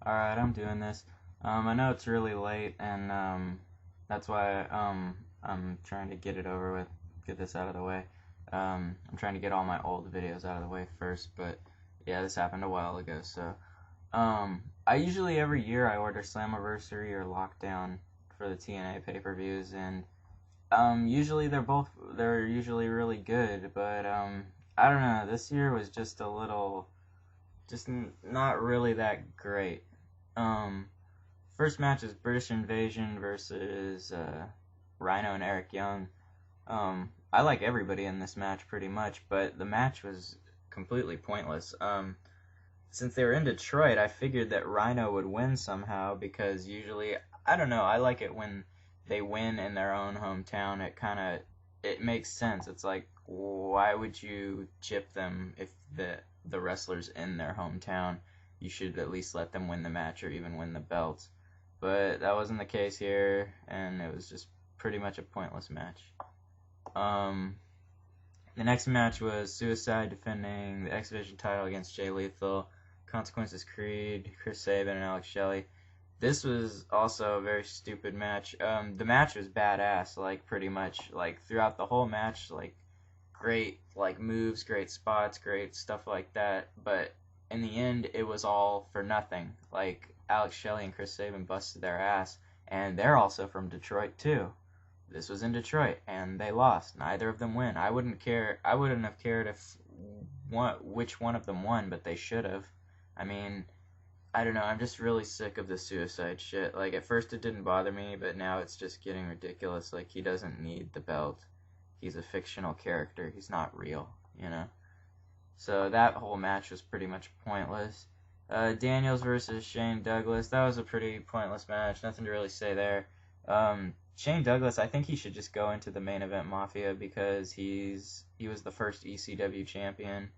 Alright, I'm doing this. I know it's really late, and that's why I'm trying to get it over with, get this out of the way. I'm trying to get all my old videos out of the way first, but yeah, this happened a while ago. So I usually every year I order Slammiversary or Lockdown for the TNA pay-per-views, and usually they're usually really good, but I don't know. This year was just a little, not really that great. Um, First match is British Invasion versus Rhino and Eric Young. I like everybody in this match pretty much, but the match was completely pointless. Since they were in Detroit, I figured that Rhino would win somehow because usually, I don't know, I like it when they win in their own hometown. It makes sense. It's like, why would you chip them if the wrestlers in their hometown? You should at least let them win the match or even win the belt. But that wasn't the case here, and it was just pretty much a pointless match. Um, the next match was Suicide defending the X Division title against Jay Lethal, Consequences Creed, Chris Sabin, and Alex Shelley. This was also a very stupid match. The match was badass, like pretty much like throughout the whole match, like great like moves, great spots, great stuff like that. But in the end, it was all for nothing. Like Alex Shelley and Chris Sabin busted their ass, and they're also from Detroit too. This was in Detroit, and they lost. Neither of them win. I wouldn't care. I wouldn't have cared if which one of them won, but they should have. I mean, I don't know. I'm just really sick of the Suicide shit. Like at first it didn't bother me, but now it's just getting ridiculous. Like he doesn't need the belt. He's a fictional character. He's not real, you know. So that whole match was pretty much pointless. Daniels versus Shane Douglas. That was a pretty pointless match. Nothing to really say there. Shane Douglas, I think he should just go into the main event Mafia because he was the first ECW champion,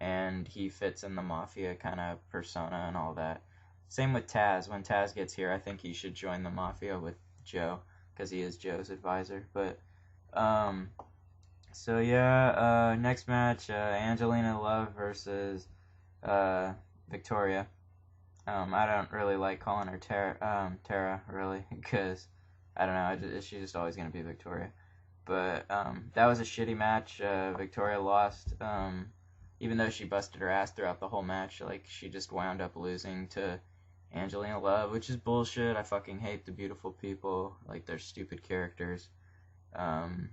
and he fits in the Mafia kind of persona and all that. Same with Taz. When Taz gets here, I think he should join the Mafia with Joe because he is Joe's advisor. But so yeah, next match, Angelina Love versus Victoria. I don't really like calling her Tara really, because I don't know. She's just always gonna be Victoria. But that was a shitty match. Victoria lost. Even though she busted her ass throughout the whole match, like she just wound up losing to Angelina Love, which is bullshit. I fucking hate the beautiful people. Like they're stupid characters. Um,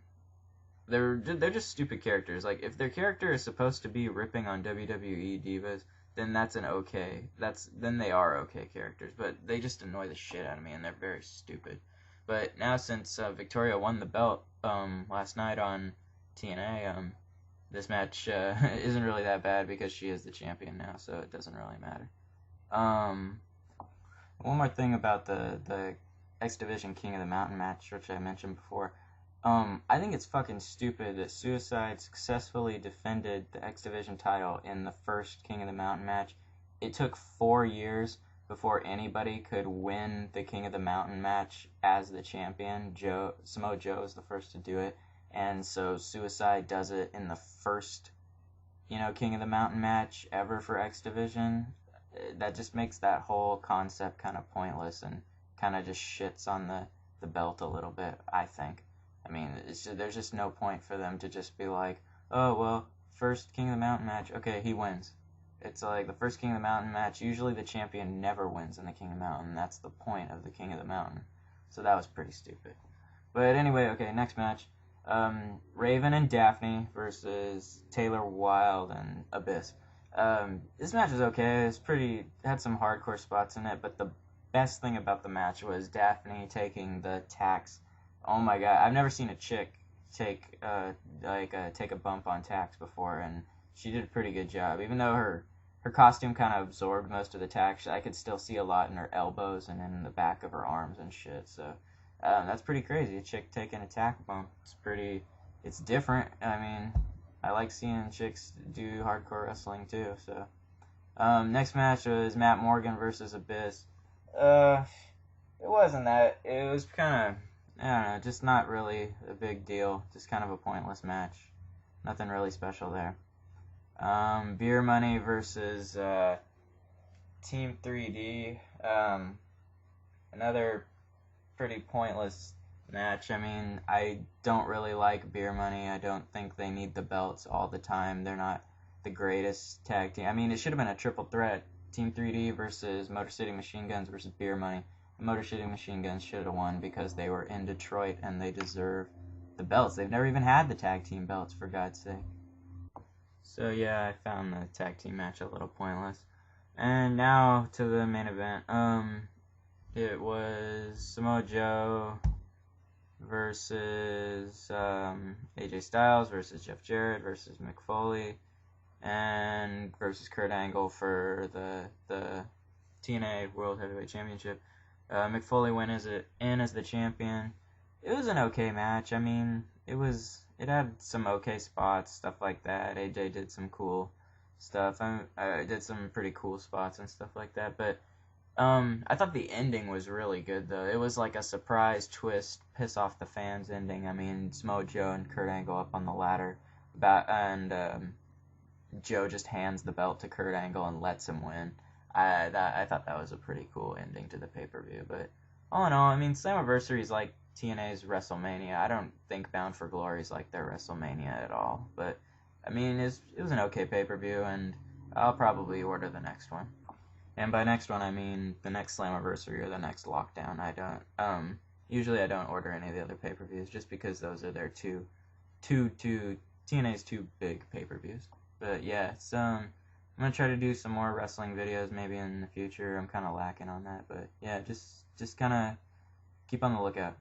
they're just stupid characters. Like if their character is supposed to be ripping on WWE divas, then that's an okay. Then they are okay characters. But they just annoy the shit out of me, and they're very stupid. But now since Victoria won the belt last night on TNA, this match isn't really that bad because she is the champion now, so it doesn't really matter. Um, One more thing about the X Division King of the Mountain match, which I mentioned before. I think it's fucking stupid that Suicide successfully defended the X Division title in the first King of the Mountain match. It took 4 years before anybody could win the King of the Mountain match as the champion. Samoa Joe is the first to do it, and so Suicide does it in the first, King of the Mountain match ever for X Division. That just makes that whole concept kind of pointless and kind of just shits on the belt a little bit, I think. I mean, there's just no point for them to just be like, oh, well, first King of the Mountain match, okay, he wins. It's like the first King of the Mountain match, usually the champion never wins in the King of the Mountain. That's the point of the King of the Mountain. So that was pretty stupid. But anyway, okay, next match. Raven and Daphne versus Taylor Wilde and Abyss. This match was okay. Had some hardcore spots in it, but the best thing about the match was Daphne taking the tax. Oh my god, I've never seen a chick take a bump on tax before, and she did a pretty good job. Even though her costume kind of absorbed most of the tax, I could still see a lot in her elbows and in the back of her arms and shit. So that's pretty crazy. A chick taking a tack bump. It's different. I mean, I like seeing chicks do hardcore wrestling too. So next match was Matt Morgan versus Abyss. It wasn't that. It was kind of, I don't know, just not really a big deal. Just kind of a pointless match. Nothing really special there. Beer Money versus Team 3D. Another pretty pointless match. I mean, I don't really like Beer Money. I don't think they need the belts all the time. They're not the greatest tag team. I mean, it should have been a triple threat. Team 3D versus Motor City Machine Guns versus Beer Money. Motor City Machine Guns should have won because they were in Detroit and they deserve the belts. They've never even had the tag team belts, for God's sake. So yeah, I found the tag team match a little pointless. And now to the main event. It was Samoa Joe versus AJ Styles versus Jeff Jarrett versus Mick Foley and versus Kurt Angle for the TNA World Heavyweight Championship. Mick Foley went in as the champion. It was an okay match. I mean, it had some okay spots, stuff like that. AJ did some cool stuff. I did some pretty cool spots and stuff like that, but I thought the ending was really good, though. It was like a surprise twist, piss off the fans ending. I mean, Samoa Joe and Kurt Angle up on the ladder, and Joe just hands the belt to Kurt Angle and lets him win. I thought that was a pretty cool ending to the pay-per-view. But all in all, I mean, Slammiversary is like TNA's WrestleMania. I don't think Bound for Glory is like their WrestleMania at all. But I mean, it was an okay pay-per-view, and I'll probably order the next one. And by next one, I mean the next Slammiversary or the next Lockdown. Usually I don't order any of the other pay-per-views just because those are their TNA's two big pay-per-views. But yeah, I'm gonna try to do some more wrestling videos maybe in the future. I'm kind of lacking on that, but yeah, just kind of keep on the lookout.